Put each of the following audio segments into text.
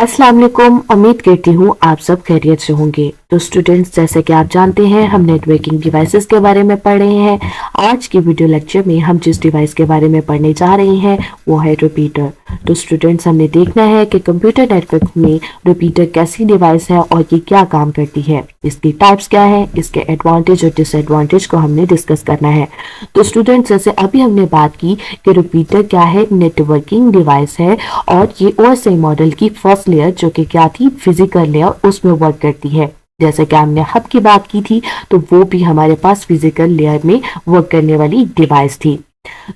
अस्सलाम वालेकुम। उम्मीद करती हूँ आप सब खैरियत से होंगे। तो स्टूडेंट्स, जैसे कि आप जानते हैं, हम नेटवर्किंग डिवाइसेस के बारे में पढ़ रहे हैं। आज की वीडियो लेक्चर में हम जिस डिवाइस के बारे में पढ़ने जा रहे हैं वो है रिपीटर। तो स्टूडेंट्स, हमने देखना है कि कंप्यूटर नेटवर्क में रिपीटर कैसी डिवाइस है और ये क्या काम करती है, इसकी टाइप्स क्या है, इसके एडवांटेज और डिसएडवांटेज को हमने डिस्कस करना है। तो स्टूडेंट्स, जैसे अभी हमने बात की कि रिपीटर क्या है, नेटवर्किंग डिवाइस है और ये OSI मॉडल की फर्स्ट लेयर जो कि क्या थी, फिजिकल लेयर, उसमें वर्क करती है। जैसे कि हमने हब की बात की थी तो वो भी हमारे पास फिजिकल लेयर में वर्क करने वाली डिवाइस थी।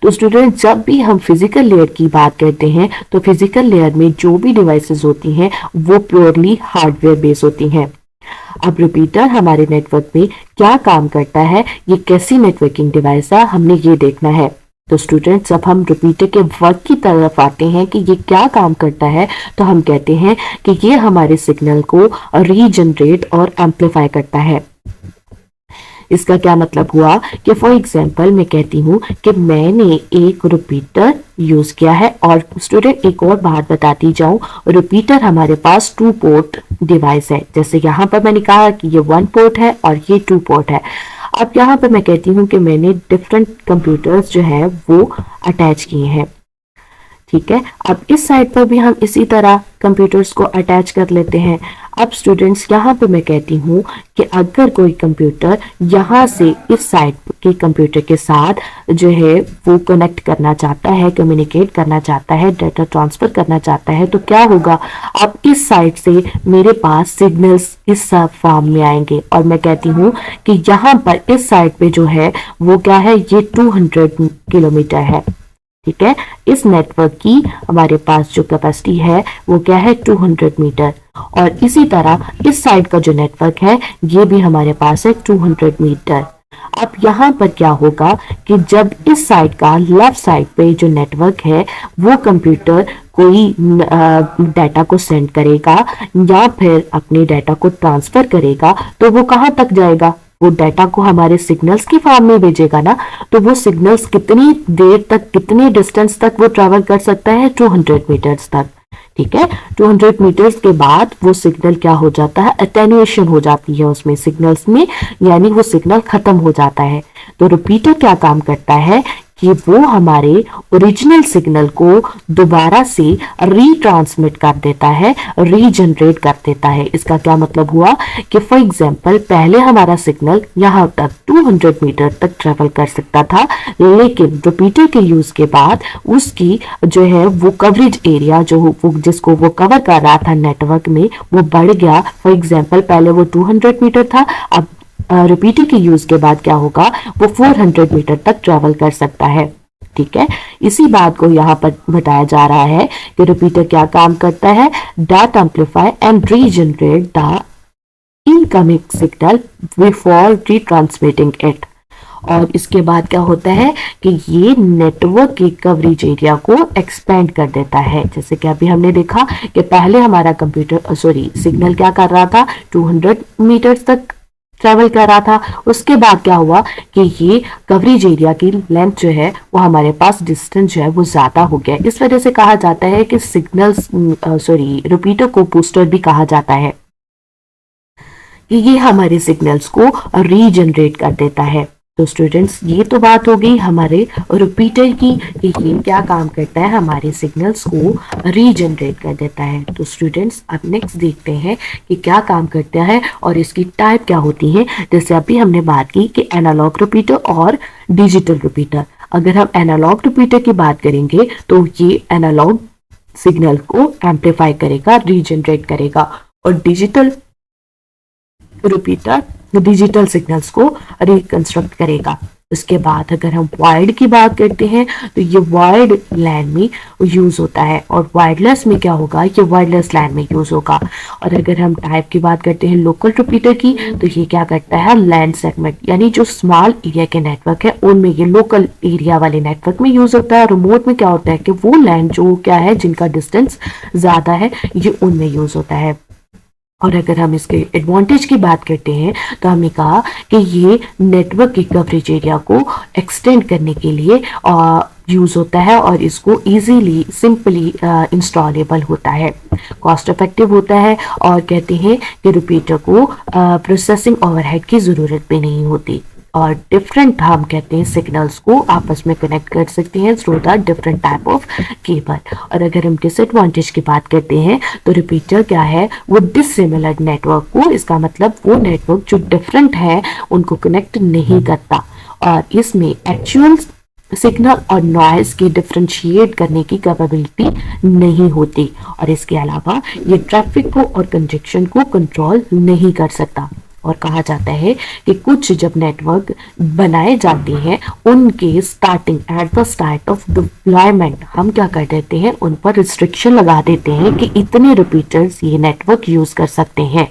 तो स्टूडेंट, जब भी हम फिजिकल लेयर की बात करते हैं तो फिजिकल लेयर में जो भी डिवाइसेस होती हैं वो प्योरली हार्डवेयर बेस होती हैं। अब रिपीटर हमारे नेटवर्क में क्या काम करता है, ये कैसी नेटवर्किंग डिवाइस है, हमने ये देखना है। तो स्टूडेंट्स, जब हम रिपीटर के वर्क की तरफ आते हैं कि ये क्या काम करता है, तो हम कहते हैं कि ये हमारे सिग्नल को रीजनरेट और एम्पलीफाई करता है। इसका क्या मतलब हुआ कि फॉर एग्जाम्पल मैं कहती हूँ कि मैंने एक रिपीटर यूज किया है। और स्टूडेंट, एक और बात बताती जाऊं, रिपीटर हमारे पास 2 पोर्ट डिवाइस है। जैसे यहाँ पर मैंने कहा कि ये 1 पोर्ट है और ये 2 पोर्ट है। अब यहाँ पर मैं कहती हूँ कि मैंने डिफरेंट कंप्यूटर्स जो है वो अटैच किए हैं, ठीक है। अब इस साइड पर भी हम इसी तरह कंप्यूटर्स को अटैच कर लेते हैं। अब स्टूडेंट्स, यहाँ पे मैं कहती हूँ कि अगर कोई कंप्यूटर यहाँ से इस साइड के कंप्यूटर के साथ जो है वो कनेक्ट करना चाहता है, कम्युनिकेट करना चाहता है, डाटा ट्रांसफर करना चाहता है, तो क्या होगा, अब इस साइड से मेरे पास सिग्नल्स इस फॉर्म में आएंगे और मैं कहती हूँ कि यहाँ पर इस साइड पे जो है वो क्या है, ये 200 किलोमीटर है, ठीक है। इस नेटवर्क की हमारे पास जो कैपेसिटी है वो क्या है, 200 मीटर। और इसी तरह इस साइड का जो नेटवर्क है ये भी हमारे पास है 200 मीटर। अब यहाँ पर क्या होगा कि जब इस साइड का लेफ्ट साइड पे जो नेटवर्क है वो कंप्यूटर कोई डाटा को सेंड करेगा या फिर अपने डाटा को ट्रांसफर करेगा, तो वो कहाँ तक जाएगा, वो डाटा को हमारे सिग्नल्स की फॉर्म में भेजेगा ना। तो वो सिग्नल्स कितनी देर तक, कितने डिस्टेंस तक वो ट्रैवल कर सकता है, 200 मीटर्स तक, ठीक है। 200 मीटर्स के बाद वो सिग्नल क्या हो जाता है, अटेन्युएशन हो जाती है उसमें सिग्नल्स में, यानी वो सिग्नल खत्म हो जाता है। तो रिपीटर क्या काम करता है कि वो हमारे ओरिजिनल सिग्नल को दोबारा से रीट्रांसमिट कर देता है, रीजनरेट कर देता है। इसका क्या मतलब हुआ कि फॉर एग्जांपल पहले हमारा सिग्नल यहाँ तक 200 मीटर तक ट्रेवल कर सकता था, लेकिन रिपीटर के यूज के बाद उसकी जो है वो कवरेज एरिया जो वो जिसको वो कवर कर रहा था नेटवर्क में वो बढ़ गया। फॉर एग्जाम्पल पहले वो 200 मीटर था, अब रिपीटर के यूज के बाद क्या होगा, वो 400 मीटर तक ट्रेवल कर सकता है, ठीक है। इसी बात को यहाँ पर बताया जा रहा है कि रिपीटर क्या काम करता है, data amplify and regenerate the incoming signal before retransmitting it. और इसके बाद क्या होता है कि ये नेटवर्क के कवरेज एरिया को एक्सपेंड कर देता है। जैसे कि अभी हमने देखा कि पहले हमारा कंप्यूटर सिग्नल क्या कर रहा था, 200 मीटर तक ट्रेवल कर रहा था। उसके बाद क्या हुआ कि ये कवरेज एरिया की लेंथ जो है वो हमारे पास डिस्टेंस जो है वो ज्यादा हो गया। इस वजह से कहा जाता है कि रिपीटर को बूस्टर भी कहा जाता है कि ये हमारे सिग्नल्स को रीजनरेट कर देता है। तो स्टूडेंट्स, ये तो बात हो गई हमारे रिपीटर की कि ये क्या काम करता है, हमारे सिग्नल्स को रीजनरेट कर देता है। तो स्टूडेंट्स, अब नेक्स्ट देखते हैं कि क्या काम करता है और इसकी टाइप क्या होती है। जैसे अभी हमने बात की कि एनालॉग रिपीटर और डिजिटल रिपीटर। अगर हम एनालॉग रिपीटर की बात करेंगे तो ये एनालॉग सिग्नल को एम्पलीफाई करेगा, रीजनरेट करेगा, और डिजिटल रिपीटर डिजिटल सिग्नल्स को रिकंस्ट्रक्ट करेगा। उसके बाद अगर हम वायर्ड की बात करते हैं तो ये वायर्ड लैन में यूज होता है, और वायरलेस में क्या होगा, ये वायरलेस लैन में यूज होगा। और अगर हम टाइप की बात करते हैं लोकल रिपीटर की, तो ये क्या करता है, लैन सेगमेंट, यानी जो स्मॉल एरिया के नेटवर्क है उनमें ये लोकल एरिया वाले नेटवर्क में यूज होता है। रिमोट में क्या होता है कि वो लैन जो क्या है जिनका डिस्टेंस ज्यादा है ये उनमें यूज होता है। और अगर हम इसके एडवांटेज की बात करते हैं तो हमने कहा कि ये नेटवर्क की कवरेज एरिया को एक्सटेंड करने के लिए यूज़ होता है और इसको इजीली सिंपली इंस्टॉलेबल होता है, कॉस्ट इफेक्टिव होता है और कहते हैं कि रिपीटर को प्रोसेसिंग ओवरहेड की ज़रूरत भी नहीं होती और डिफरेंट हम कहते हैं सिग्नल्स को आपस में कनेक्ट कर सकते हैं through the different type of cable. और अगर हम डिसएडवांटेज की बात करते हैं तो रिपीटर क्या है, वो डिसिमिलर नेटवर्क को, इसका मतलब वो नेटवर्क जो डिफरेंट है उनको कनेक्ट नहीं करता और इसमें एक्चुअल सिग्नल और नॉइज के डिफ्रेंशिएट करने की कैपेबिलिटी नहीं होती और इसके अलावा ये ट्रैफिक को और कंजेक्शन को कंट्रोल नहीं कर सकता। और कहा जाता है कि कुछ जब नेटवर्क बनाए जाते हैं उनके starting at the start of deployment हम क्या कर देते हैं, उन पर रिस्ट्रिक्शन लगा देते हैं कि इतने रिपीटर्स ये नेटवर्क यूज कर सकते हैं।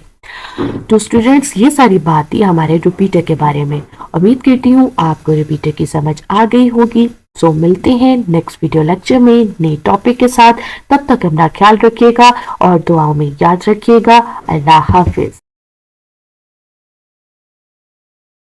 तो स्टूडेंट्स, ये सारी बातें हमारे रिपीटर के बारे में। उम्मीद करती हूँ आपको रिपीटर की समझ आ गई होगी। सो मिलते हैं नेक्स्ट वीडियो लेक्चर में नए टॉपिक के साथ। तब तक अपना ख्याल रखिएगा और दुआओं में याद रखिएगा। अल्लाह हाफिज।